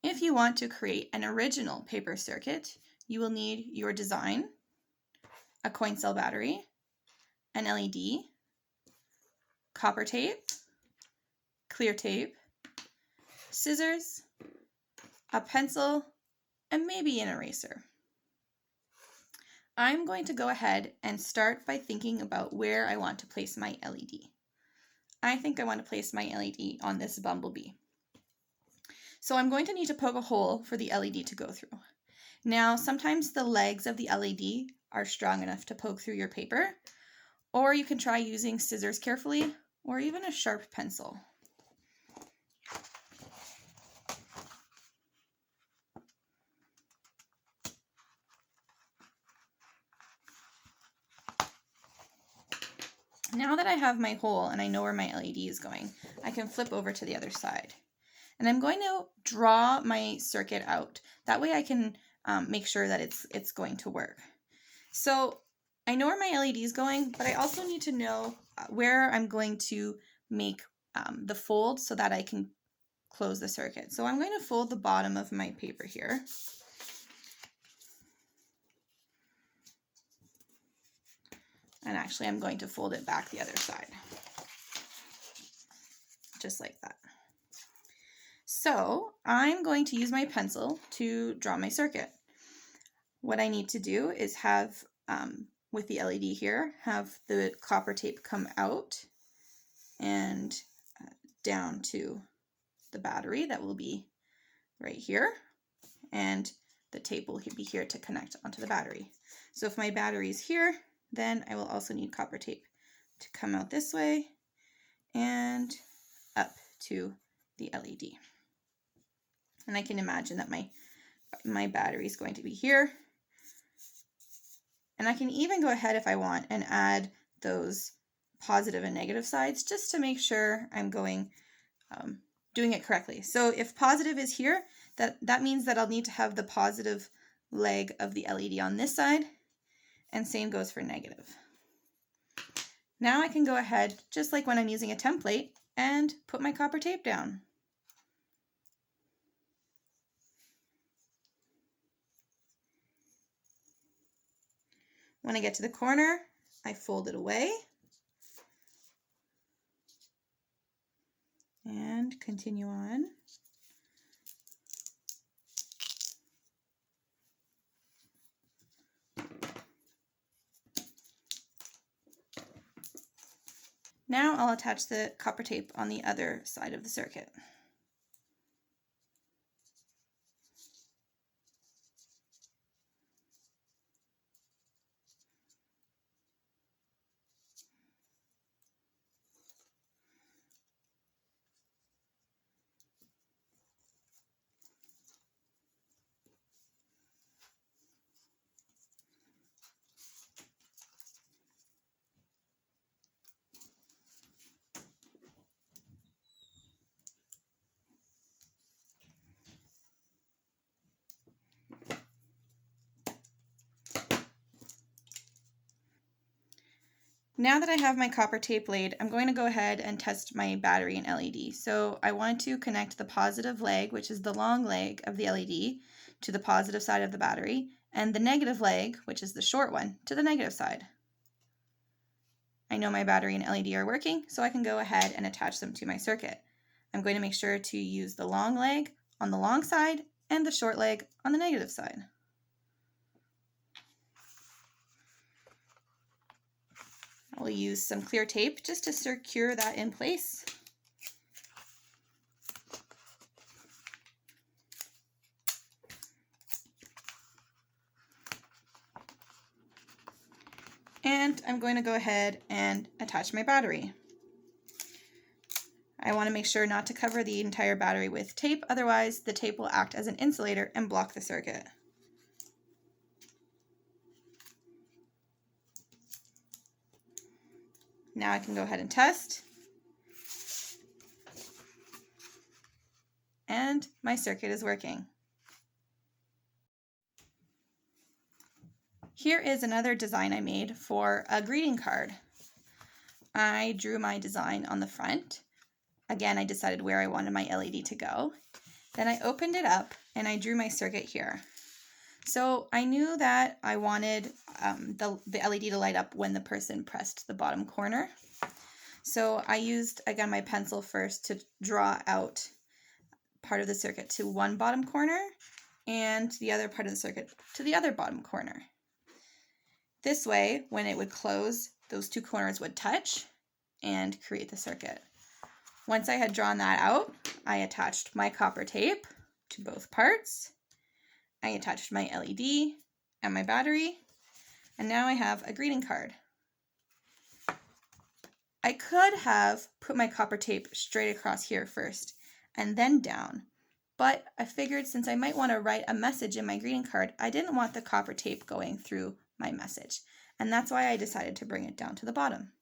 If you want to create an original paper circuit, you will need your design, a coin cell battery, an LED, copper tape, clear tape, scissors, a pencil, and maybe an eraser. I'm going to go ahead and start by thinking about where I want to place my LED. I think I want to place my LED on this bumblebee. So I'm going to need to poke a hole for the LED to go through. Now, sometimes the legs of the LED are strong enough to poke through your paper, or you can try using scissors carefully, or even a sharp pencil. Now that I have my hole and I know where my LED is going, I can flip over to the other side. And I'm going to draw my circuit out. That way I can make sure that it's going to work. So I know where my LED is going, but I also need to know where I'm going to make the fold so that I can close the circuit. So I'm going to fold the bottom of my paper here. And actually I'm going to fold it back the other side. Just like that. So I'm going to use my pencil to draw my circuit. What I need to do is have, with the LED here, have the copper tape come out and down to the battery that will be right here. And the tape will be here to connect onto the battery. So if my battery is here, then I will also need copper tape to come out this way and up to the LED. And I can imagine that my battery is going to be here. And I can even go ahead if I want and add those positive and negative sides just to make sure I'm doing it correctly. So if positive is here, that means that I'll need to have the positive leg of the LED on this side, and same goes for negative. Now I can go ahead, just like when I'm using a template, and put my copper tape down. When I get to the corner, I fold it away and continue on. Now I'll attach the copper tape on the other side of the circuit. Now that I have my copper tape laid, I'm going to go ahead and test my battery and LED. So I want to connect the positive leg, which is the long leg of the LED, to the positive side of the battery, and the negative leg, which is the short one, to the negative side. I know my battery and LED are working, so I can go ahead and attach them to my circuit. I'm going to make sure to use the long leg on the long side and the short leg on the negative side. I'll use some clear tape just to secure that in place. And I'm going to go ahead and attach my battery. I want to make sure not to cover the entire battery with tape, otherwise the tape will act as an insulator and block the circuit. Now I can go ahead and test. And my circuit is working. Here is another design I made for a greeting card. I drew my design on the front. Again, I decided where I wanted my LED to go. Then I opened it up and I drew my circuit here. So I knew that I wanted the LED to light up when the person pressed the bottom corner. So I used, again, my pencil first to draw out part of the circuit to one bottom corner and the other part of the circuit to the other bottom corner. This way, when it would close, those two corners would touch and create the circuit. Once I had drawn that out, I attached my copper tape to both parts. I attached my LED and my battery, and now I have a greeting card. I could have put my copper tape straight across here first and then down, but I figured since I might want to write a message in my greeting card, I didn't want the copper tape going through my message, and that's why I decided to bring it down to the bottom.